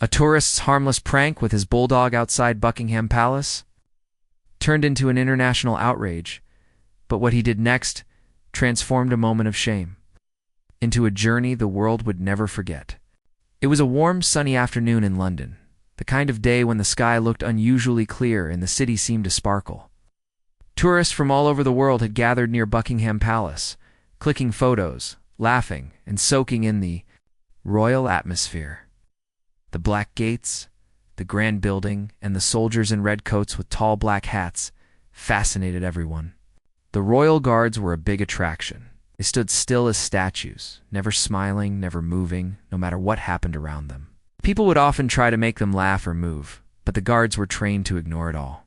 A tourist's harmless prank with his bulldog outside Buckingham Palace turned into an international outrage, but what he did next transformed a moment of shame into a journey the world would never forget. It was a warm, sunny afternoon in London, the kind of day when the sky looked unusually clear and the city seemed to sparkle. Tourists from all over the world had gathered near Buckingham Palace, clicking photos, laughing, and soaking in the royal atmosphere. The black gates, the grand building, and the soldiers in red coats with tall black hats fascinated everyone. The royal guards were a big attraction. They stood still as statues, never smiling, never moving, no matter what happened around them. People would often try to make them laugh or move, but the guards were trained to ignore it all.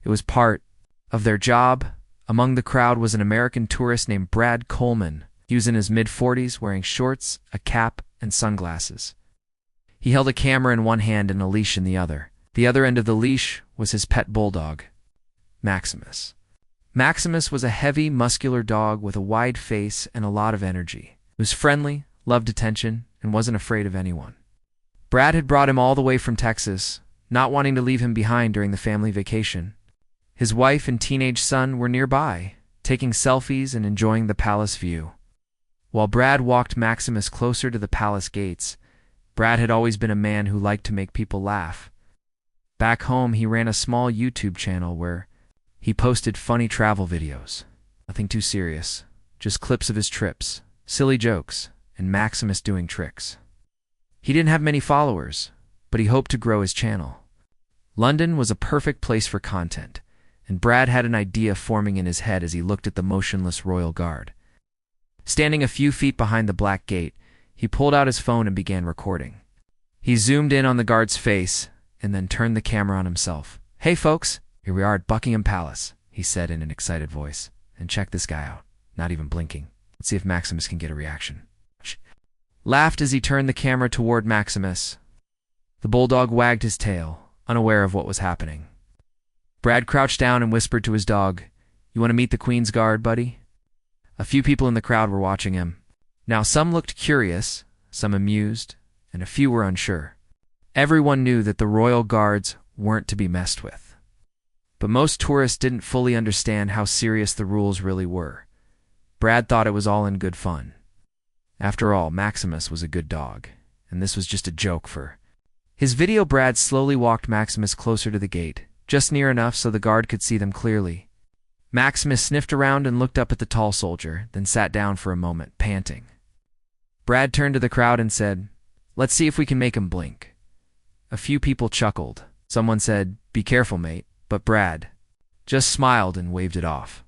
It was part of their job. Among the crowd was an American tourist named Brad Coleman. He was in his mid-40s, wearing shorts, a cap, and sunglasses. He held a camera in one hand and a leash in the other. The other end of the leash was his pet bulldog, Maximus. Maximus was a heavy, muscular dog with a wide face and a lot of energy. He was friendly, loved attention, and wasn't afraid of anyone. Brad had brought him all the way from Texas, not wanting to leave him behind during the family vacation. His wife and teenage son were nearby, taking selfies and enjoying the palace view. While Brad walked Maximus closer to the palace gates, Brad had always been a man who liked to make people laugh. Back home, he ran a small YouTube channel where he posted funny travel videos. Nothing too serious, just clips of his trips, silly jokes, and Maximus doing tricks. He didn't have many followers, but he hoped to grow his channel. London was a perfect place for content, and Brad had an idea forming in his head as he looked at the motionless royal guard. Standing a few feet behind the black gate, he pulled out his phone and began recording. He zoomed in on the guard's face and then turned the camera on himself. "Hey folks, here we are at Buckingham Palace," he said in an excited voice. "And check this guy out, not even blinking. Let's see if Maximus can get a reaction." Laughed as he turned the camera toward Maximus. The bulldog wagged his tail, unaware of what was happening. Brad crouched down and whispered to his dog, "You want to meet the Queen's Guard, buddy?" A few people in the crowd were watching him. Now some looked curious, some amused, and a few were unsure. Everyone knew that the royal guards weren't to be messed with. But most tourists didn't fully understand how serious the rules really were. Brad thought it was all in good fun. After all, Maximus was a good dog, and this was just a joke for his video. Brad slowly walked Maximus closer to the gate, just near enough so the guard could see them clearly. Maximus sniffed around and looked up at the tall soldier, then sat down for a moment, panting. Brad turned to the crowd and said, "Let's see if we can make him blink." A few people chuckled. Someone said, "Be careful, mate," but Brad just smiled and waved it off.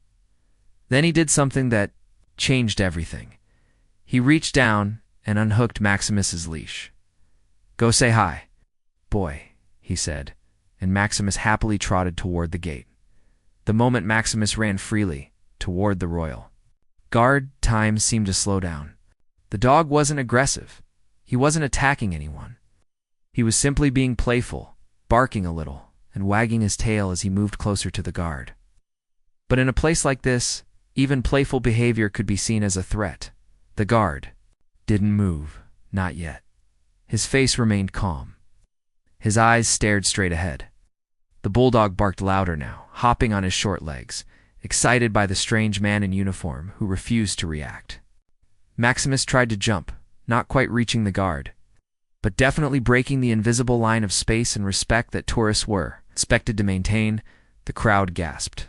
Then he did something that changed everything. He reached down and unhooked Maximus's leash. "Go say hi, boy," he said, and Maximus happily trotted toward the gate. The moment Maximus ran freely toward the royal guard, time seemed to slow down. The dog wasn't aggressive. He wasn't attacking anyone. He was simply being playful, barking a little, and wagging his tail as he moved closer to the guard. But in a place like this, even playful behavior could be seen as a threat. The guard didn't move, not yet. His face remained calm. His eyes stared straight ahead. The bulldog barked louder now, hopping on his short legs, excited by the strange man in uniform who refused to react. Maximus tried to jump, not quite reaching the guard, but definitely breaking the invisible line of space and respect that tourists were expected to maintain. The crowd gasped.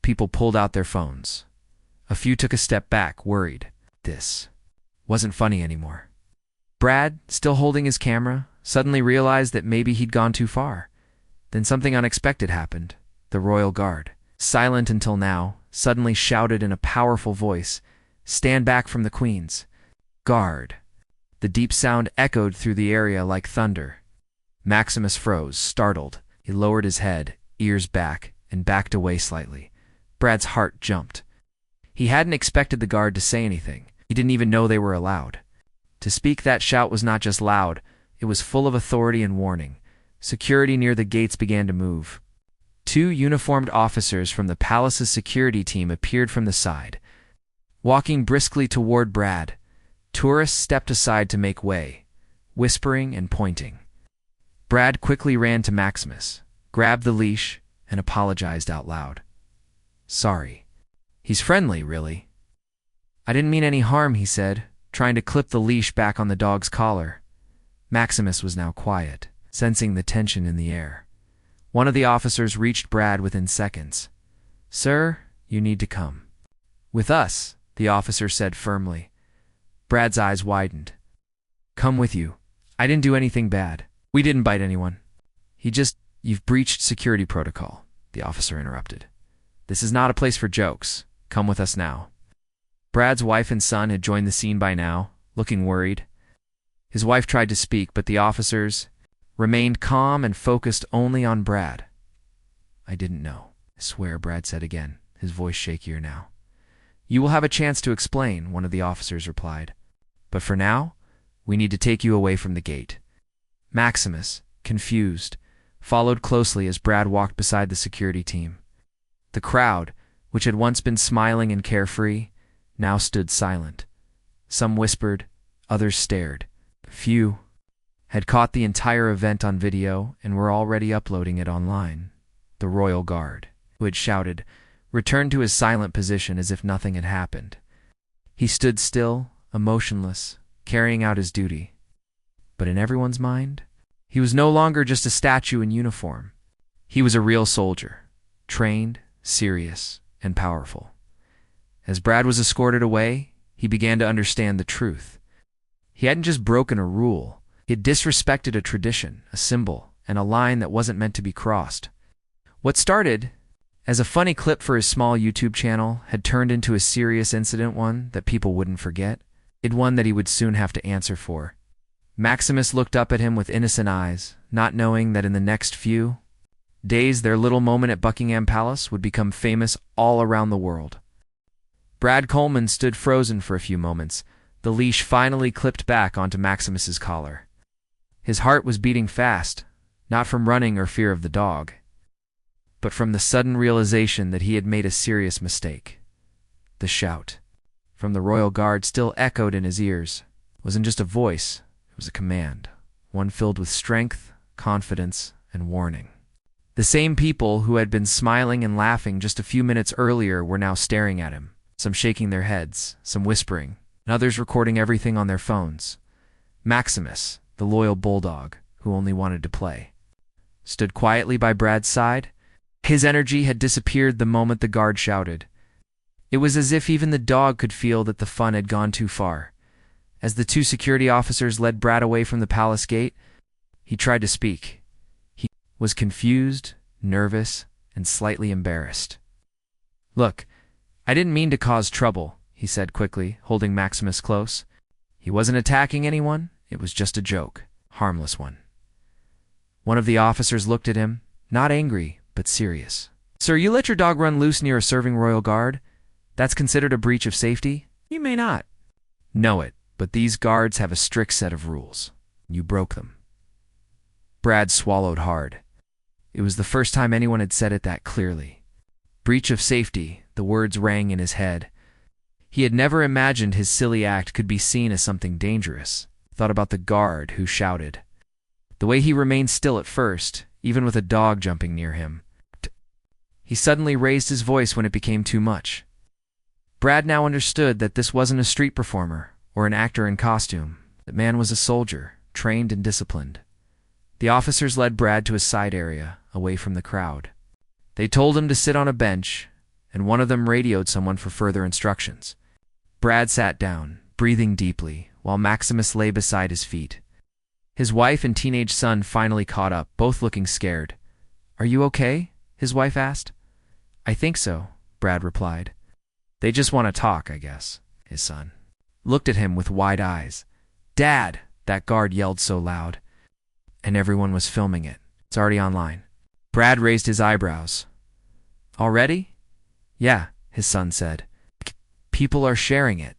People pulled out their phones. A few took a step back, worried. This wasn't funny anymore. Brad, still holding his camera, suddenly realized that maybe he'd gone too far. Then something unexpected happened. The royal guard, silent until now, suddenly shouted in a powerful voice, "Stand back from the Queen's Guard." The deep sound echoed through the area like thunder. Maximus froze, startled. He lowered his head, ears back, and backed away slightly. Brad's heart jumped. He hadn't expected the guard to say anything. He didn't even know they were allowed. To speak, that shout was not just loud, it was full of authority and warning. Security near the gates began to move. Two uniformed officers from the palace's security team appeared from the side. Walking briskly toward Brad, tourists stepped aside to make way, whispering and pointing. Brad quickly ran to Maximus, grabbed the leash, and apologized out loud. Sorry. He's friendly, really. I didn't mean any harm, he said, trying to clip the leash back on the dog's collar. Maximus was now quiet, sensing the tension in the air. One of the officers reached Brad within seconds. Sir, you need to come. With us, the officer said firmly. Brad's eyes widened. Come with you. I didn't do anything bad. We didn't bite anyone. You've breached security protocol, the officer interrupted. This is not a place for jokes. Come with us now. Brad's wife and son had joined the scene by now, looking worried. His wife tried to speak, but the officers remained calm and focused only on Brad. I didn't know. I swear, Brad said again, his voice shakier now. You will have a chance to explain, one of the officers replied. But for now, we need to take you away from the gate. Maximus, confused, followed closely as Brad walked beside the security team. The crowd, which had once been smiling and carefree, now stood silent. Some whispered, others stared. Few had caught the entire event on video and were already uploading it online. The Royal Guard, who had shouted, returned to his silent position as if nothing had happened. He stood still, emotionless, carrying out his duty. But in everyone's mind, he was no longer just a statue in uniform. He was a real soldier, trained, serious, and powerful. As Brad was escorted away, he began to understand the truth. He hadn't just broken a rule. He had disrespected a tradition, a symbol, and a line that wasn't meant to be crossed. What started as a funny clip for his small YouTube channel had turned into a serious incident, one that people wouldn't forget, one that he would soon have to answer for. Maximus looked up at him with innocent eyes, not knowing that in the next few days their little moment at Buckingham Palace would become famous all around the world. Brad Coleman stood frozen for a few moments, the leash finally clipped back onto Maximus's collar. His heart was beating fast, not from running or fear of the dog, but from the sudden realization that he had made a serious mistake. The shout from the Royal Guard still echoed in his ears. It wasn't just a voice, it was a command, one filled with strength, confidence, and warning. The same people who had been smiling and laughing just a few minutes earlier were now staring at him, some shaking their heads, some whispering, and others recording everything on their phones. Maximus, the loyal bulldog, who only wanted to play, stood quietly by Brad's side. His energy had disappeared the moment the guard shouted. It was as if even the dog could feel that the fun had gone too far. As the two security officers led Brad away from the palace gate, he tried to speak. He was confused, nervous, and slightly embarrassed. Look, I didn't mean to cause trouble, he said quickly, holding Maximus close. He wasn't attacking anyone, it was just a joke, harmless one. One of the officers looked at him, not angry, but serious. Sir, you let your dog run loose near a serving royal guard? That's considered a breach of safety? You may not know it, but these guards have a strict set of rules. You broke them. Brad swallowed hard. It was the first time anyone had said it that clearly. Breach of safety, the words rang in his head. He had never imagined his silly act could be seen as something dangerous. Thought about the guard who shouted. The way he remained still at first, even with a dog jumping near him. He suddenly raised his voice when it became too much. Brad now understood that this wasn't a street performer or an actor in costume. The man was a soldier, trained and disciplined. The officers led Brad to a side area, away from the crowd. They told him to sit on a bench, and one of them radioed someone for further instructions. Brad sat down, breathing deeply, while Maximus lay beside his feet. His wife and teenage son finally caught up, both looking scared. Are you okay? His wife asked. I think so, Brad replied. They just want to talk, I guess, his son looked at him with wide eyes. Dad, that guard yelled so loud. And everyone was filming it. It's already online. Brad raised his eyebrows. Already? Yeah, his son said. People are sharing it.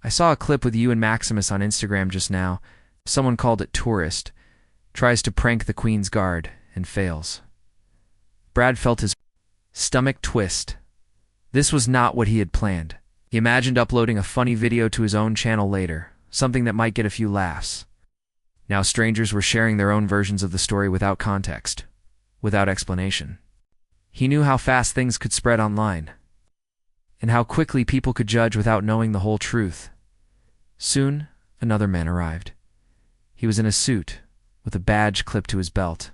I saw a clip with you and Maximus on Instagram just now. Someone called it tourist. Tries to prank the Queen's Guard and fails. Brad felt his stomach twist. This was not what he had planned. He imagined uploading a funny video to his own channel later, something that might get a few laughs. Now strangers were sharing their own versions of the story without context, without explanation. He knew how fast things could spread online, and how quickly people could judge without knowing the whole truth. Soon, another man arrived. He was in a suit, with a badge clipped to his belt.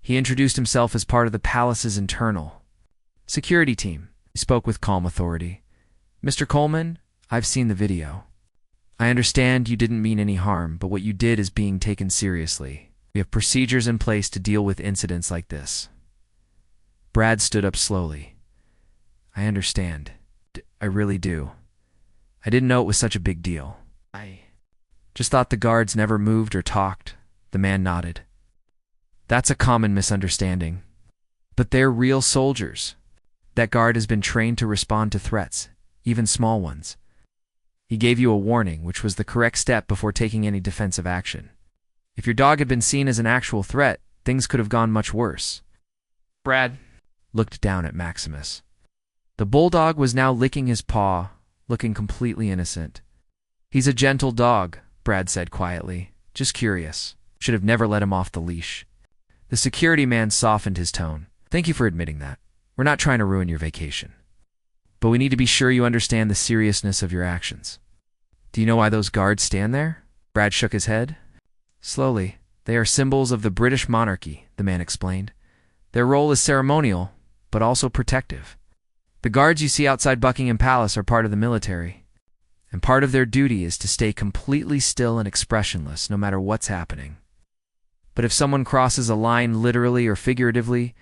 He introduced himself as part of the palace's internal security team. He spoke with calm authority. "Mr. Coleman, I've seen the video. I understand you didn't mean any harm, but what you did is being taken seriously. We have procedures in place to deal with incidents like this." Brad stood up slowly. "I understand. I really do. I didn't know it was such a big deal. I just thought the guards never moved or talked." The man nodded. "That's a common misunderstanding. But they're real soldiers. That guard has been trained to respond to threats, even small ones. He gave you a warning, which was the correct step before taking any defensive action. If your dog had been seen as an actual threat, things could have gone much worse." Brad looked down at Maximus. The bulldog was now licking his paw, looking completely innocent. "He's a gentle dog," Brad said quietly. "Just curious. Should have never let him off the leash." The security man softened his tone. "Thank you for admitting that. We're not trying to ruin your vacation. But we need to be sure you understand the seriousness of your actions." "Do you know why those guards stand there?" Brad shook his head. Slowly, "They are symbols of the British monarchy," the man explained. "Their role is ceremonial, but also protective. The guards you see outside Buckingham Palace are part of the military, and part of their duty is to stay completely still and expressionless no matter what's happening. But if someone crosses a line literally or figuratively,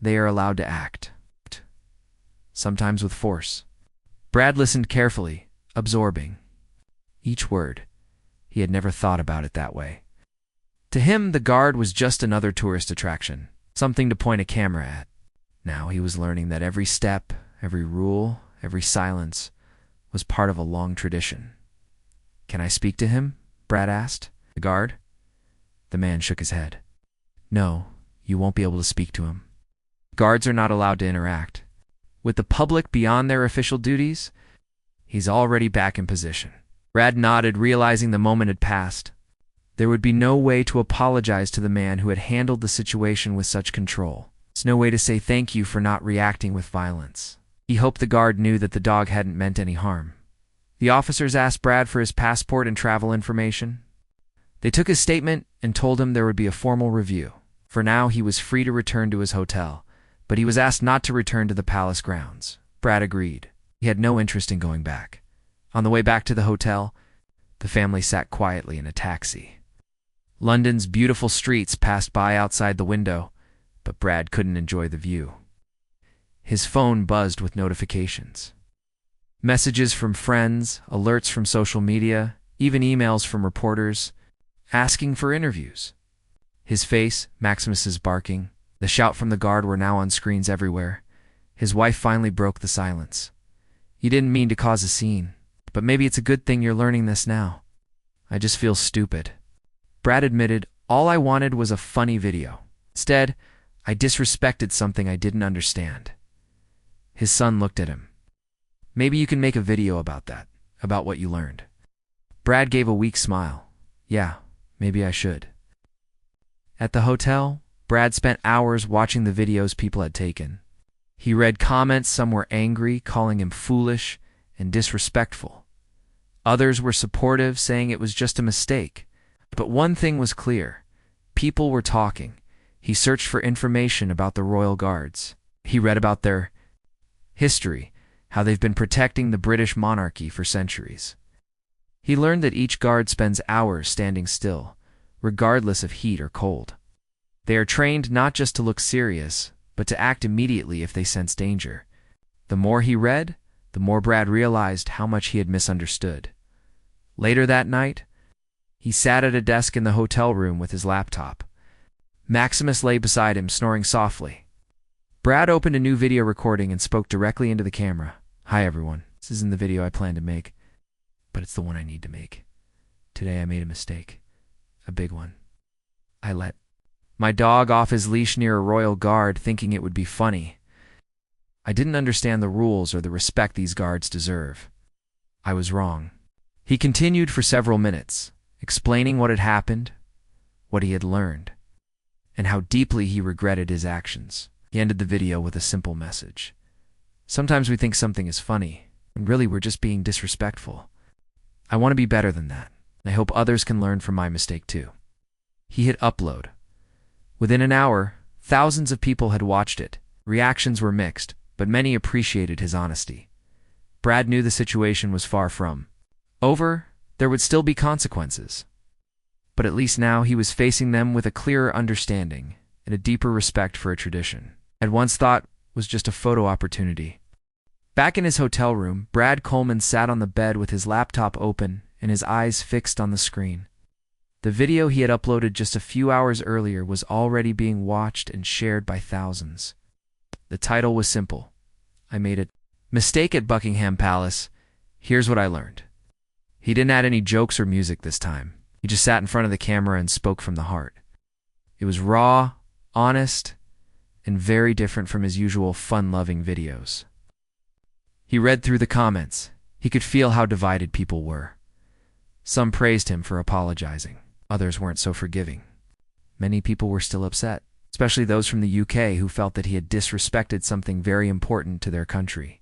they are allowed to act, sometimes with force." Brad listened carefully, absorbing each word. He had never thought about it that way. To him, the guard was just another tourist attraction, something to point a camera at. Now he was learning that every step, every rule, every silence was part of a long tradition. "Can I speak to him?" Brad asked. "The guard?" The man shook his head. "No, you won't be able to speak to him. Guards are not allowed to interact with the public beyond their official duties." "He's already back in position." Brad nodded, realizing the moment had passed. There would be no way to apologize to the man who had handled the situation with such control. There's no way to say thank you for not reacting with violence. He hoped the guard knew that the dog hadn't meant any harm. The officers asked Brad for his passport and travel information. They took his statement and told him there would be a formal review. For now, he was free to return to his hotel, but he was asked not to return to the palace grounds. Brad agreed. He had no interest in going back. On the way back to the hotel, the family sat quietly in a taxi. London's beautiful streets passed by outside the window, but Brad couldn't enjoy the view. His phone buzzed with notifications. Messages from friends, alerts from social media, even emails from reporters, asking for interviews. His face, Maximus's barking, the shout from the guard were now on screens everywhere. His wife finally broke the silence. "You didn't mean to cause a scene, but maybe it's a good thing you're learning this now. I just feel stupid." Brad admitted, "All I wanted was a funny video. Instead, I disrespected something I didn't understand." His son looked at him. "Maybe you can make a video about that, about what you learned." Brad gave a weak smile. "Yeah, maybe I should." At the hotel, Brad spent hours watching the videos people had taken. He read comments. Some were angry, calling him foolish and disrespectful. Others were supportive, saying it was just a mistake. But one thing was clear. People were talking. He searched for information about the royal guards. He read about their history, how they've been protecting the British monarchy for centuries. He learned that each guard spends hours standing still, regardless of heat or cold. They are trained not just to look serious, but to act immediately if they sense danger. The more he read, the more Brad realized how much he had misunderstood. Later that night, he sat at a desk in the hotel room with his laptop. Maximus lay beside him, snoring softly. Brad opened a new video recording and spoke directly into the camera. "Hi everyone, this isn't the video I planned to make, but it's the one I need to make. Today I made a mistake. A big one. I let my dog off his leash near a royal guard thinking it would be funny. I didn't understand the rules or the respect these guards deserve. I was wrong." He continued for several minutes, explaining what had happened, what he had learned, and how deeply he regretted his actions. He ended the video with a simple message. Sometimes we think something is funny, and really we're just being disrespectful. I want to be better than that, and I hope others can learn from my mistake too. He hit upload. Within an hour, thousands of people had watched it. Reactions were mixed, but many appreciated his honesty. Brad knew the situation was far from over. There would still be consequences. But at least now he was facing them with a clearer understanding and a deeper respect for a tradition I'd once thought was just a photo opportunity. Back in his hotel room, Brad Coleman sat on the bed with his laptop open and his eyes fixed on the screen. The video he had uploaded just a few hours earlier was already being watched and shared by thousands. The title was simple. I made a mistake at Buckingham Palace. Here's what I learned. He didn't add any jokes or music this time. He just sat in front of the camera and spoke from the heart. It was raw, honest, and very different from his usual fun-loving videos. He read through the comments. He could feel how divided people were. Some praised him for apologizing. Others weren't so forgiving. Many people were still upset, especially those from the UK who felt that he had disrespected something very important to their country.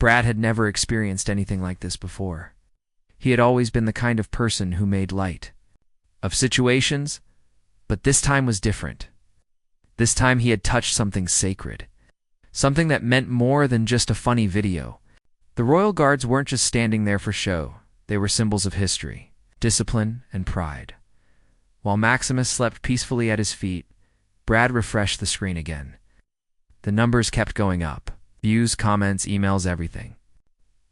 Brad had never experienced anything like this before. He had always been the kind of person who made light of situations, but this time was different. This time he had touched something sacred, something that meant more than just a funny video. The royal guards weren't just standing there for show. They were symbols of history, discipline, and pride. While Maximus slept peacefully at his feet, Brad refreshed the screen again. The numbers kept going up. Views, comments, emails, everything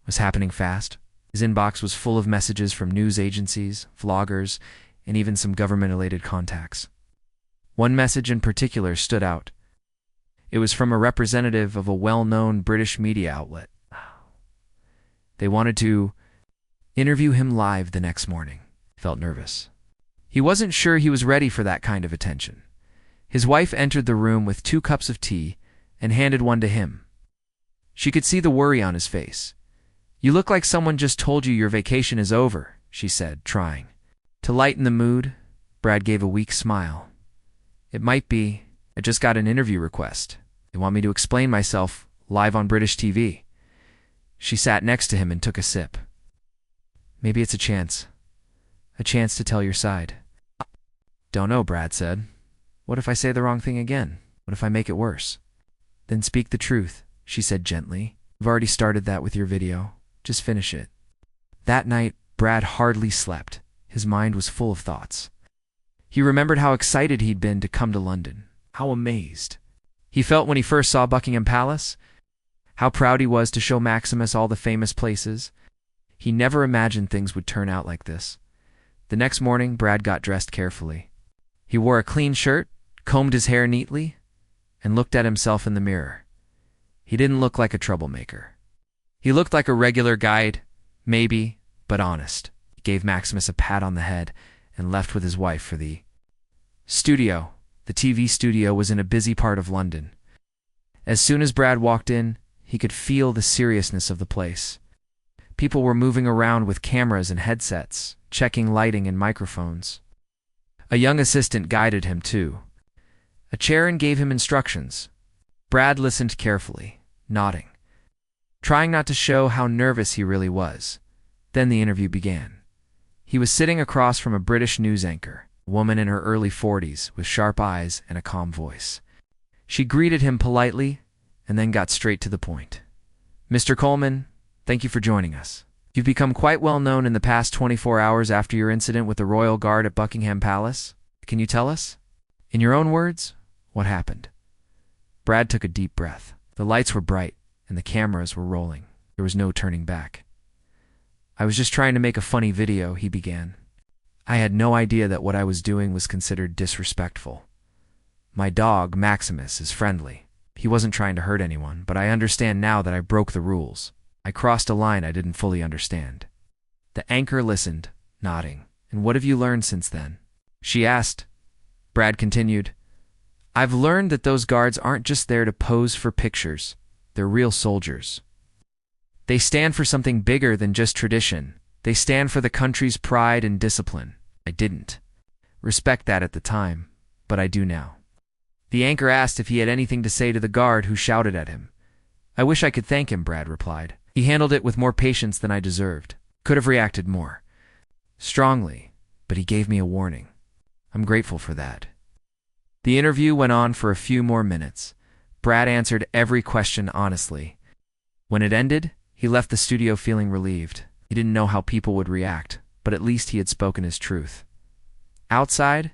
was happening fast. His inbox was full of messages from news agencies, vloggers, and even some government-related contacts. One message in particular stood out. It was from a representative of a well-known British media outlet. They wanted to interview him live the next morning. He felt nervous. He wasn't sure he was ready for that kind of attention. His wife entered the room with 2 cups of tea and handed one to him. She could see the worry on his face. "You look like someone just told you your vacation is over," she said, trying to lighten the mood. Brad gave a weak smile. "It might be. I just got an interview request. They want me to explain myself live on British TV." She sat next to him and took a sip. "Maybe it's a chance to tell your side." "Don't know," Brad said. "What if I say the wrong thing again? What if I make it worse?" "Then speak the truth," she said gently. "You've already started that with your video. Just finish it." That night, Brad hardly slept. His mind was full of thoughts. He remembered how excited he'd been to come to London, how amazed he felt when he first saw Buckingham Palace, how proud he was to show Maximus all the famous places. He never imagined things would turn out like this. The next morning, Brad got dressed carefully. He wore a clean shirt, combed his hair neatly, and looked at himself in the mirror. He didn't look like a troublemaker. He looked like a regular guy, maybe, but honest. He gave Maximus a pat on the head and left with his wife for the studio. The TV studio was in a busy part of London. As soon as Brad walked in, he could feel the seriousness of the place. People were moving around with cameras and headsets, checking lighting and microphones. A young assistant guided him to a chair and gave him instructions. Brad listened carefully, nodding, trying not to show how nervous he really was. Then the interview began. He was sitting across from a British news anchor, a woman in her early 40s with sharp eyes and a calm voice. She greeted him politely and then got straight to the point. "Mr. Coleman, thank you for joining us. You've become quite well known in the past 24 hours after your incident with the Royal Guard at Buckingham Palace. Can you tell us, in your own words, what happened?" Brad took a deep breath. The lights were bright and the cameras were rolling. There was no turning back. "I was just trying to make a funny video," he began. "I had no idea that what I was doing was considered disrespectful. My dog, Maximus, is friendly. He wasn't trying to hurt anyone, but I understand now that I broke the rules. I crossed a line I didn't fully understand." The anchor listened, nodding. "And what have you learned since then?" she asked. Brad continued, "I've learned that those guards aren't just there to pose for pictures. They're real soldiers. They stand for something bigger than just tradition. They stand for the country's pride and discipline." I didn't. respect that at the time, but I do now." The anchor asked if he had anything to say to the guard who shouted at him. "I wish I could thank him," Brad replied. "He handled it with more patience than I deserved. Could have reacted more strongly, but he gave me a warning. I'm grateful for that." The interview went on for a few more minutes. Brad answered every question honestly. When it ended, he left the studio feeling relieved. He didn't know how people would react, but at least he had spoken his truth. Outside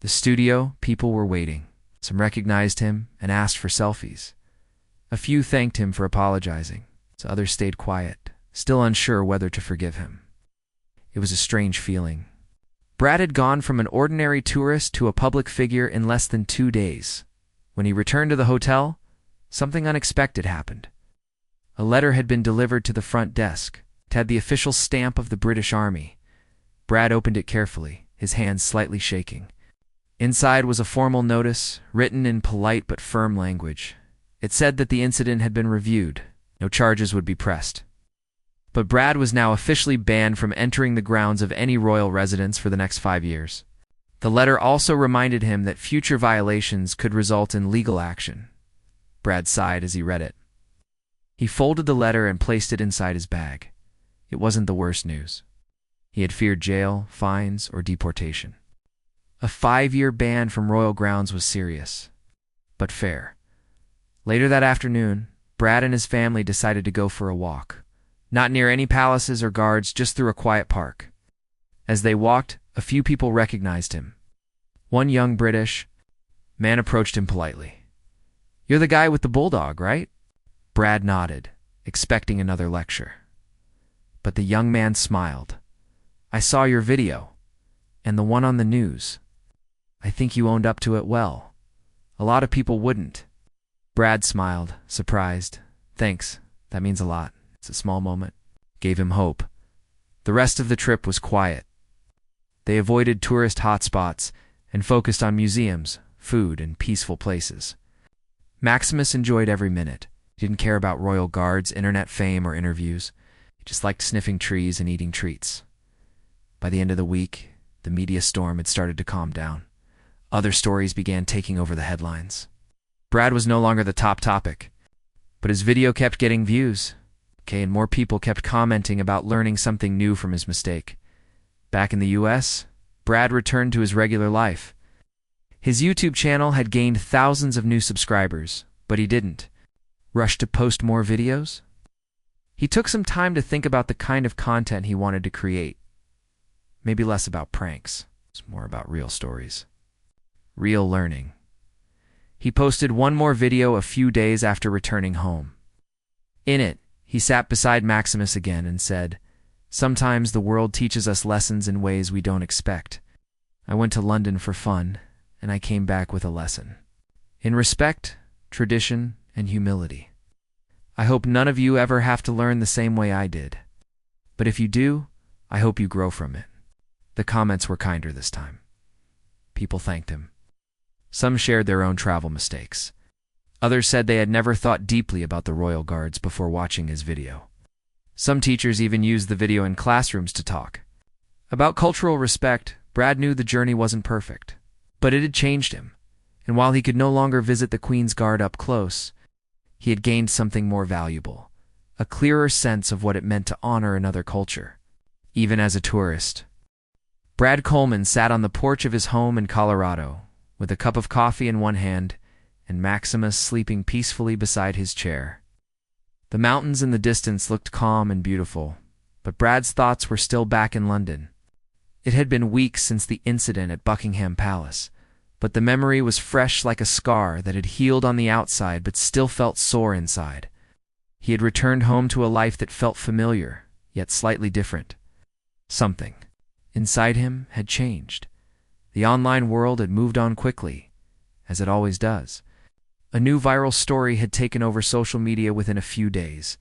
the studio, people were waiting. Some recognized him and asked for selfies. A few thanked him for apologizing, so others stayed quiet, still unsure whether to forgive him. It was a strange feeling. Brad had gone from an ordinary tourist to a public figure in less than 2 days. When he returned to the hotel, something unexpected happened. A letter had been delivered to the front desk. It had the official stamp of the British Army. Brad opened it carefully, his hands slightly shaking. Inside was a formal notice, written in polite but firm language. It said that the incident had been reviewed. No charges would be pressed. But Brad was now officially banned from entering the grounds of any royal residence for the next 5 years. The letter also reminded him that future violations could result in legal action. Brad sighed as he read it. He folded the letter and placed it inside his bag. It wasn't the worst news. He had feared jail, fines, or deportation. A 5-year ban from royal grounds was serious, but fair. Later that afternoon, Brad and his family decided to go for a walk. Not near any palaces or guards, just through a quiet park. As they walked, a few people recognized him. One young British man approached him politely. "You're the guy with the bulldog, right?" Brad nodded, expecting another lecture. But the young man smiled. "I saw your video, and the one on the news. I think you owned up to it well. A lot of people wouldn't." Brad smiled, surprised. "Thanks, that means a lot. It's a small moment." Gave him hope. The rest of the trip was quiet. They avoided tourist hotspots and focused on museums, food, and peaceful places. Maximus enjoyed every minute. He didn't care about royal guards, internet fame, or interviews. He just liked sniffing trees and eating treats. By the end of the week, the media storm had started to calm down. Other stories began taking over the headlines. Brad was no longer the top topic, but his video kept getting views. And more people kept commenting about learning something new from his mistake. Back in the US, Brad returned to his regular life. His YouTube channel had gained thousands of new subscribers, but he didn't rush to post more videos. He took some time to think about the kind of content he wanted to create. Maybe less about pranks, it's more about real stories. Real learning. He posted one more video a few days after returning home. In it, he sat beside Maximus again and said, "Sometimes the world teaches us lessons in ways we don't expect. I went to London for fun, and I came back with a lesson. In respect, tradition, and humility. I hope none of you ever have to learn the same way I did. But if you do, I hope you grow from it." The comments were kinder this time. People thanked him. Some shared their own travel mistakes. Others said they had never thought deeply about the royal guards before watching his video. Some teachers even used the video in classrooms to talk. About cultural respect, Brad knew the journey wasn't perfect, but it had changed him. And while he could no longer visit the Queen's Guard up close, he had gained something more valuable, a clearer sense of what it meant to honor another culture, even as a tourist. Brad Coleman sat on the porch of his home in Colorado, with a cup of coffee in one hand and Maximus sleeping peacefully beside his chair. The mountains in the distance looked calm and beautiful, but Brad's thoughts were still back in London. It had been weeks since the incident at Buckingham Palace, but the memory was fresh like a scar that had healed on the outside but still felt sore inside. He had returned home to a life that felt familiar, yet slightly different. Something inside him had changed. The online world had moved on quickly, as it always does. A new viral story had taken over social media within a few days.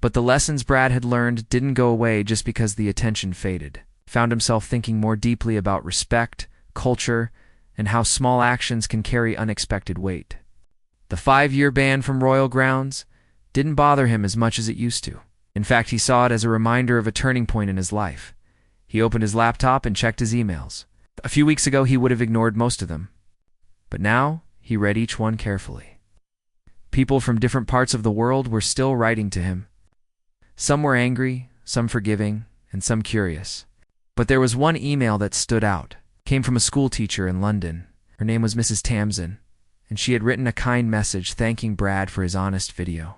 But the lessons Brad had learned didn't go away just because the attention faded. He found himself thinking more deeply about respect, culture, and how small actions can carry unexpected weight. The 5-year ban from royal grounds didn't bother him as much as it used to. In fact, he saw it as a reminder of a turning point in his life. He opened his laptop and checked his emails. A few weeks ago, he would have ignored most of them, but now he read each one carefully. People from different parts of the world were still writing to him. Some were angry, some forgiving, and some curious. But there was one email that stood out. It came from a school teacher in London. Her name was Mrs. Tamsin, and she had written a kind message thanking Brad for his honest video.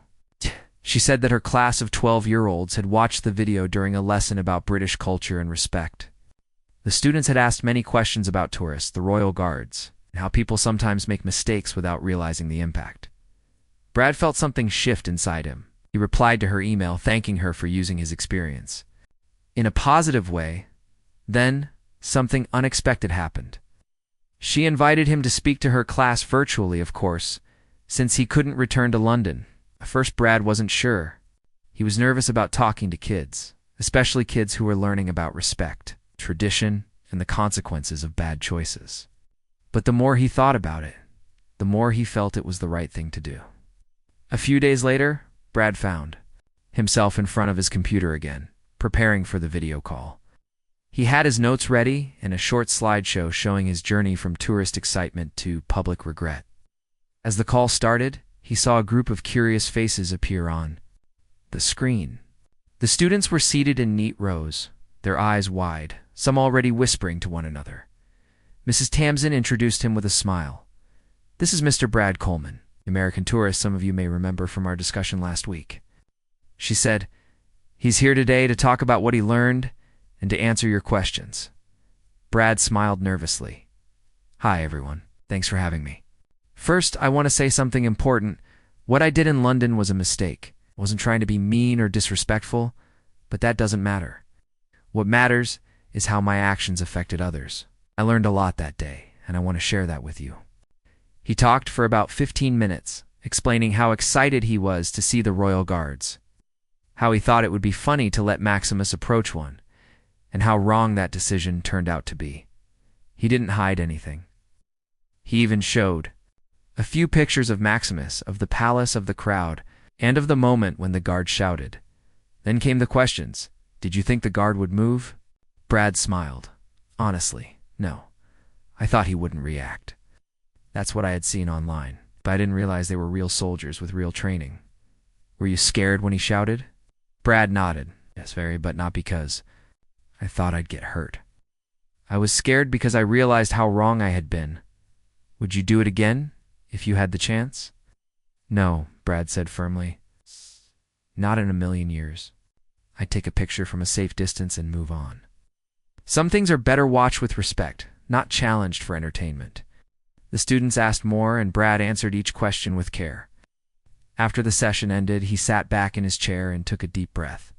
She said that her class of 12-year-olds had watched the video during a lesson about British culture and respect. The students had asked many questions about tourists, the royal guards, and how people sometimes make mistakes without realizing the impact. Brad felt something shift inside him. He replied to her email thanking her for using his experience in a positive way. Then, something unexpected happened. She invited him to speak to her class virtually, of course, since he couldn't return to London. At first, Brad wasn't sure. He was nervous about talking to kids, especially kids who were learning about respect, tradition, and the consequences of bad choices. But the more he thought about it, the more he felt it was the right thing to do. A few days later, Brad found himself in front of his computer again, preparing for the video call. He had his notes ready and a short slideshow showing his journey from tourist excitement to public regret. As the call started, he saw a group of curious faces appear on the screen. The students were seated in neat rows, their eyes wide, some already whispering to one another. Mrs. Tamsin introduced him with a smile. "This is Mr. Brad Coleman, American tourist some of you may remember from our discussion last week." She said, "He's here today to talk about what he learned and to answer your questions." Brad smiled nervously. "Hi, everyone. Thanks for having me. First, I want to say something important. What I did in London was a mistake. I wasn't trying to be mean or disrespectful, but that doesn't matter. What matters is how my actions affected others. I learned a lot that day, and I want to share that with you." He talked for about 15 minutes, explaining how excited he was to see the royal guards, how he thought it would be funny to let Maximus approach one, and how wrong that decision turned out to be. He didn't hide anything. He even showed a few pictures of Maximus, of the palace, of the crowd, and of the moment when the guard shouted. Then came the questions. Did you think the guard would move? Brad smiled. Honestly, no. I thought he wouldn't react. That's what I had seen online, but I didn't realize they were real soldiers with real training. Were you scared when he shouted? Brad nodded. Yes, very, but not because I thought I'd get hurt. I was scared because I realized how wrong I had been. Would you do it again, if you had the chance? No, Brad said firmly. Not in a million years. I'd take a picture from a safe distance and move on. Some things are better watched with respect, not challenged for entertainment. The students asked more, and Brad answered each question with care. After the session ended, he sat back in his chair and took a deep breath.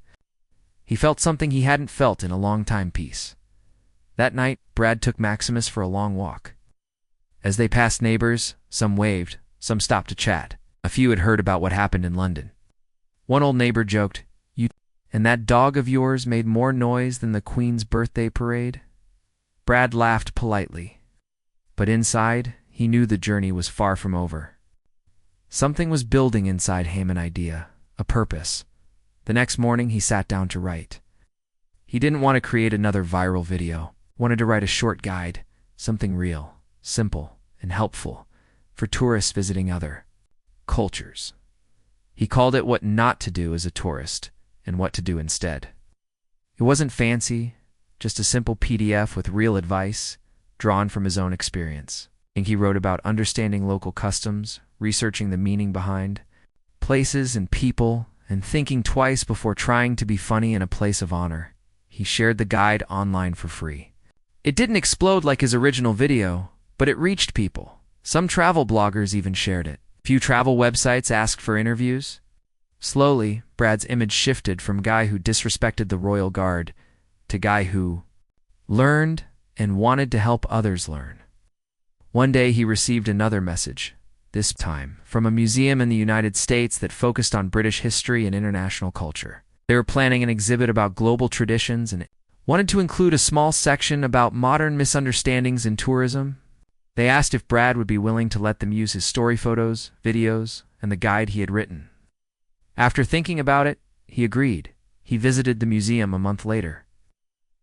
He felt something he hadn't felt in a long time: peace. That night, Brad took Maximus for a long walk. As they passed neighbors, some waved, some stopped to chat. A few had heard about what happened in London. One old neighbor joked, "And that dog of yours made more noise than the Queen's birthday parade?" Brad laughed politely, but inside, he knew the journey was far from over. Something was building inside him, an idea, a purpose. The next morning, he sat down to write. He didn't want to create another viral video, wanted to write a short guide, something real, simple, and helpful for tourists visiting other cultures. He called it What Not to Do as a Tourist and What to Do Instead. It wasn't fancy, just a simple PDF with real advice drawn from his own experience. I think he wrote about understanding local customs, researching the meaning behind places and people, and thinking twice before trying to be funny in a place of honor. He shared the guide online for free. It didn't explode like his original video, but it reached people. Some travel bloggers even shared it. Few travel websites asked for interviews. Slowly, Brad's image shifted from guy who disrespected the royal guard to guy who learned and wanted to help others learn. One day he received another message, this time from a museum in the United States that focused on British history and international culture. They were planning an exhibit about global traditions and wanted to include a small section about modern misunderstandings in tourism. They asked if Brad would be willing to let them use his story photos, videos, and the guide he had written. After thinking about it, he agreed. He visited the museum a month later.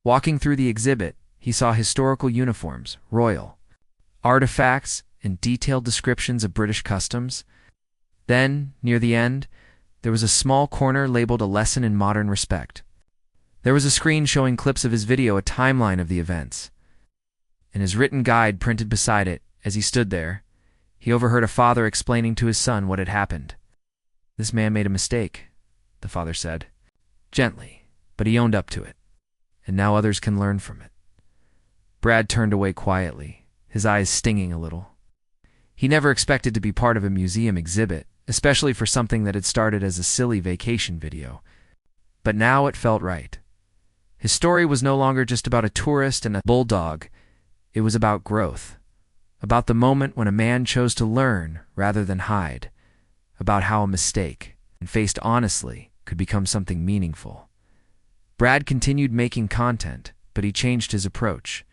Walking through the exhibit, He saw historical uniforms, royal artifacts, and detailed descriptions of British customs. Then, near the end, there was a small corner labeled A Lesson in Modern Respect. There was a screen showing clips of his video, a timeline of the events, and his written guide printed beside it. As he stood there, he overheard a father explaining to his son what had happened. "This man made a mistake," the father said, gently, but he owned up to it, and now others can learn from it. Brad turned away quietly, his eyes stinging a little. He never expected to be part of a museum exhibit, especially for something that had started as a silly vacation video. But now it felt right. His story was no longer just about a tourist and a bulldog. It was about growth, about the moment when a man chose to learn rather than hide, about how a mistake, and faced honestly, could become something meaningful. Brad continued making content, but he changed his approach.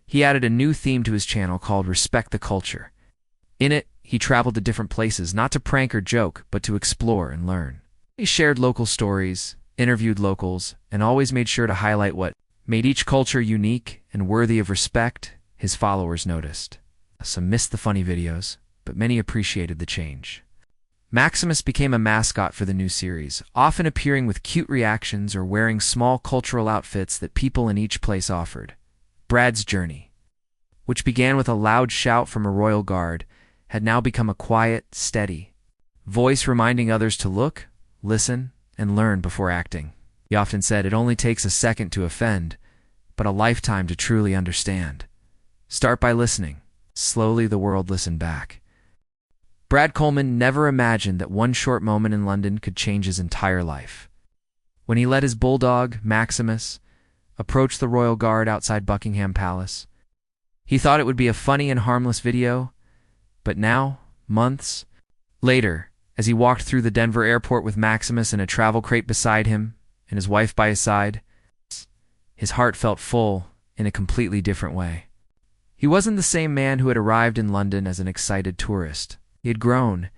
He added a new theme to his channel called Respect the Culture. In it, he traveled to different places, not to prank or joke, but to explore and learn. He shared local stories, interviewed locals, and always made sure to highlight what made each culture unique and worthy of respect. His followers noticed. Some missed the funny videos, but many appreciated the change. Maximus became a mascot for the new series, often appearing with cute reactions or wearing small cultural outfits that people in each place offered. Brad's journey, which began with a loud shout from a royal guard, had now become a quiet, steady voice reminding others to look, listen, and learn before acting. He often said, "It only takes a second to offend, but a lifetime to truly understand. Start by listening." Slowly the world listened back. Brad Coleman never imagined that one short moment in London could change his entire life. When he let his bulldog, Maximus, approach the royal guard outside Buckingham Palace, he thought it would be a funny and harmless video. But now, months later, as he walked through the Denver airport with Maximus in a travel crate beside him and his wife by his side, his heart felt full in a completely different way. He wasn't the same man who had arrived in London as an excited tourist. He had grown,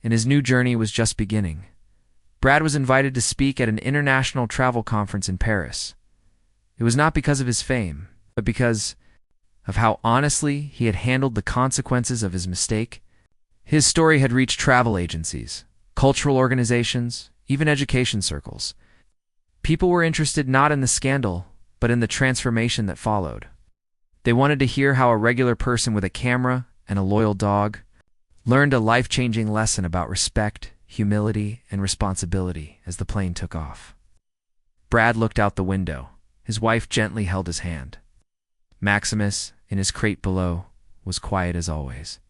and his new journey was just beginning. Brad was invited to speak at an international travel conference in Paris. It was not because of his fame, but because of how honestly he had handled the consequences of his mistake. His story had reached travel agencies, cultural organizations, even education circles. People were interested not in the scandal, but in the transformation that followed. They wanted to hear how a regular person with a camera and a loyal dog learned a life-changing lesson about respect, humility, and responsibility as the plane took off. Brad looked out the window. His wife gently held his hand. Maximus, in his crate below, was quiet as always.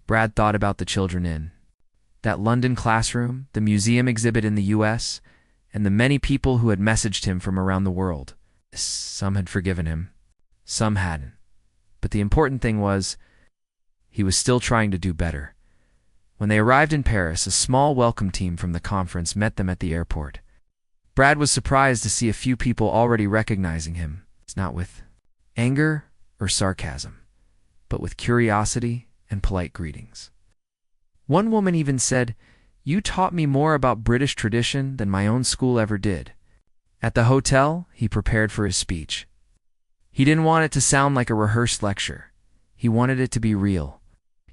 Brad thought about the children in that London classroom, the museum exhibit in the US, and the many people who had messaged him from around the world. Some had forgiven him, some hadn't. But the important thing was, he was still trying to do better. When they arrived in Paris, a small welcome team from the conference met them at the airport. Brad was surprised to see a few people already recognizing him. It's not with anger or sarcasm, but with curiosity and polite greetings. One woman even said, "You taught me more about British tradition than my own school ever did." At the hotel, he prepared for his speech. He didn't want it to sound like a rehearsed lecture. He wanted it to be real.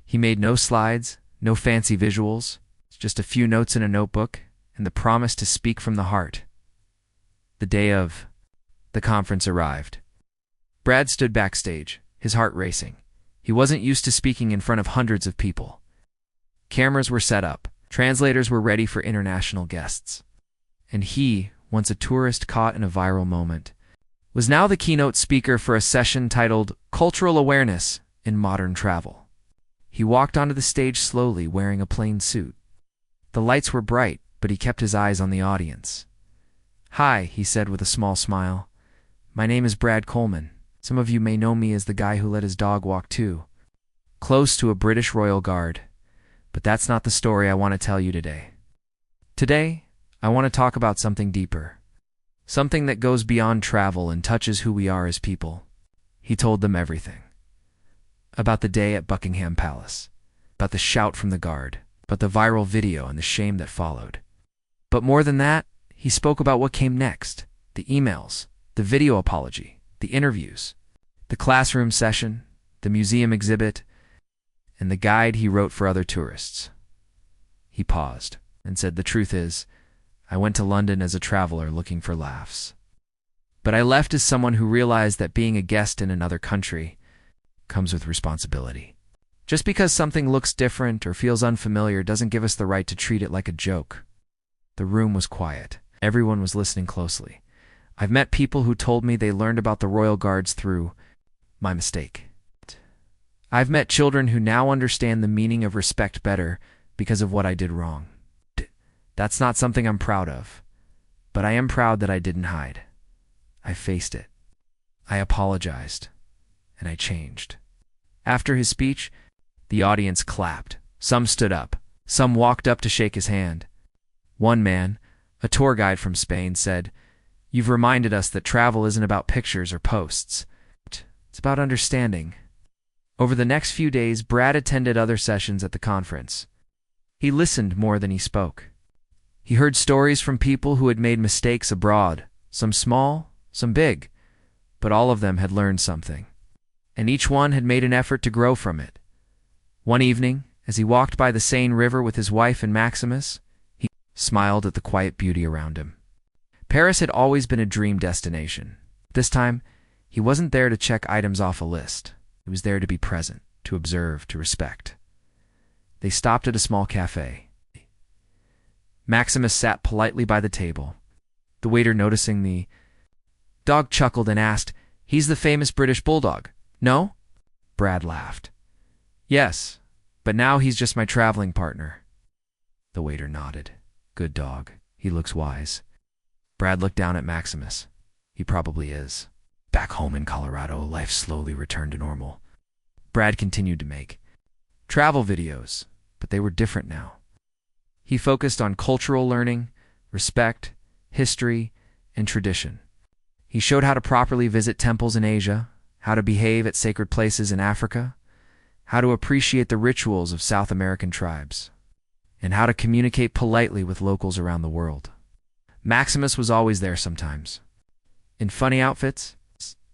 He made no slides, no fancy visuals, just a few notes in a notebook, and the promise to speak from the heart. The day of the conference arrived. Brad stood backstage, his heart racing. He wasn't used to speaking in front of hundreds of people. Cameras were set up. Translators were ready for international guests. And he, once a tourist caught in a viral moment, was now the keynote speaker for a session titled Cultural Awareness in Modern Travel. He walked onto the stage slowly, wearing a plain suit. The lights were bright, but he kept his eyes on the audience. "Hi," he said with a small smile. "My name is Brad Coleman. Some of you may know me as the guy who let his dog walk too, close to a British royal guard. But that's not the story I want to tell you today. Today, I want to talk about something deeper. Something that goes beyond travel and touches who we are as people." He told them everything. About the day at Buckingham Palace, about the shout from the guard, about the viral video and the shame that followed. But more than that, he spoke about what came next, the emails, the video apology, the interviews. The classroom session, the museum exhibit, and the guide he wrote for other tourists. He paused and said, "The truth is, I went to London as a traveler looking for laughs. But I left as someone who realized that being a guest in another country comes with responsibility. Just because something looks different or feels unfamiliar doesn't give us the right to treat it like a joke." The room was quiet. Everyone was listening closely. I've met people who told me they learned about the Royal Guards through my mistake. I've met children who now understand the meaning of respect better because of what I did wrong. That's not something I'm proud of, but I am proud that I didn't hide. I faced it. I apologized, and I changed. After his speech, the audience clapped. Some stood up. Some walked up to shake his hand. One man, a tour guide from Spain, said, "You've reminded us that travel isn't about pictures or posts. It's about understanding." Over the next few days, Brad attended other sessions at the conference. He listened more than he spoke. He heard stories from people who had made mistakes abroad, some small, some big, but all of them had learned something, and each one had made an effort to grow from it. One evening, as he walked by the Seine River with his wife and Maximus, he smiled at the quiet beauty around him. Paris had always been a dream destination. This time, he wasn't there to check items off a list. He was there to be present, to observe, to respect. They stopped at a small cafe. Maximus sat politely by the table. The waiter, noticing the dog, chuckled and asked, "He's the famous British bulldog, no?" Brad laughed. "Yes, but now he's just my traveling partner." The waiter nodded. "Good dog. He looks wise." Brad looked down at Maximus. "He probably is." Back home in Colorado, life slowly returned to normal. Brad continued to make travel videos, but they were different now. He focused on cultural learning, respect, history, and tradition. He showed how to properly visit temples in Asia, how to behave at sacred places in Africa, how to appreciate the rituals of South American tribes, and how to communicate politely with locals around the world. Maximus was always there sometimes, in funny outfits,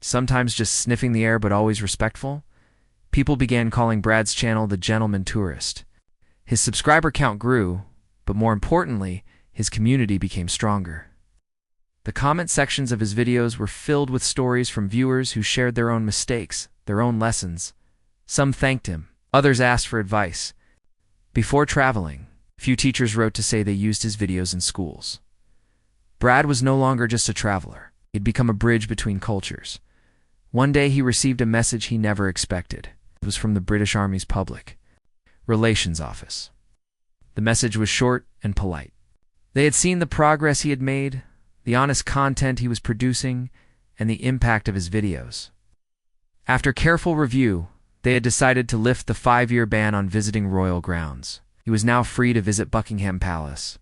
sometimes just sniffing the air but always respectful. People began calling Brad's channel the Gentleman Tourist. His subscriber count grew, but more importantly, his community became stronger. The comment sections of his videos were filled with stories from viewers who shared their own mistakes, their own lessons. Some thanked him, others asked for advice. Before traveling, a few teachers wrote to say they used his videos in schools. Brad was no longer just a traveler. He'd become a bridge between cultures. One day he received a message he never expected. It was from the British Army's Public Relations Office. The message was short and polite. They had seen the progress he had made, the honest content he was producing, and the impact of his videos. After careful review, they had decided to lift the 5-year ban on visiting royal grounds. He was now free to visit Buckingham Palace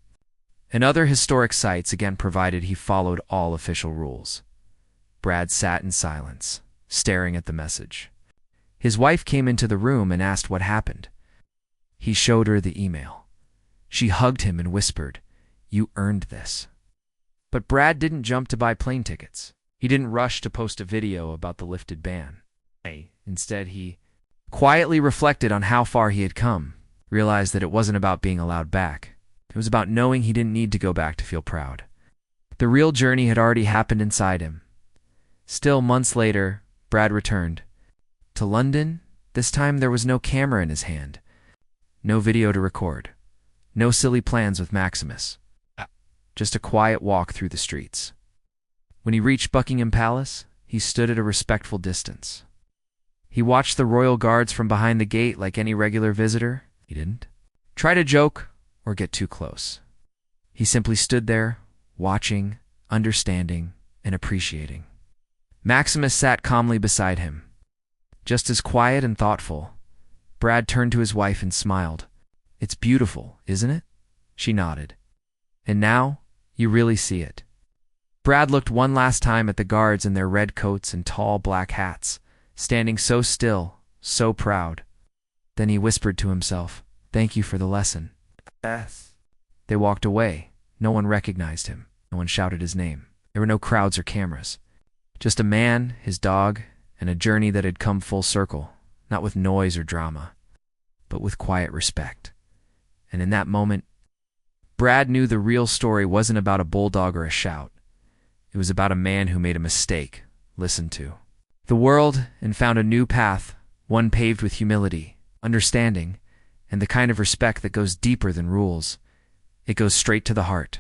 and other historic sites, again provided he followed all official rules. Brad sat in silence, staring at the message. His wife came into the room and asked what happened. He showed her the email. She hugged him and whispered, "You earned this." But Brad didn't jump to buy plane tickets. He didn't rush to post a video about the lifted ban. Instead, he quietly reflected on how far he had come, realized that it wasn't about being allowed back. It was about knowing he didn't need to go back to feel proud. The real journey had already happened inside him. Still, months later, Brad returned. To London, this time there was no camera in his hand, no video to record, no silly plans with Maximus. Just a quiet walk through the streets. When he reached Buckingham Palace, he stood at a respectful distance. He watched the royal guards from behind the gate like any regular visitor. He didn't try to joke or get too close. He simply stood there, watching, understanding, and appreciating. Maximus sat calmly beside him. Just as quiet and thoughtful. Brad turned to his wife and smiled. "It's beautiful, isn't it?" She nodded. "And now, you really see it." Brad looked one last time at the guards in their red coats and tall black hats, standing so still, so proud. Then he whispered to himself, "Thank you for the lesson." Yes. They walked away. No one recognized him. No one shouted his name. There were no crowds or cameras. Just a man, his dog, and a journey that had come full circle, not with noise or drama, but with quiet respect. And in that moment, Brad knew the real story wasn't about a bulldog or a shout. It was about a man who made a mistake, listened to the world, and found a new path, one paved with humility, understanding, and the kind of respect that goes deeper than rules. It goes straight to the heart.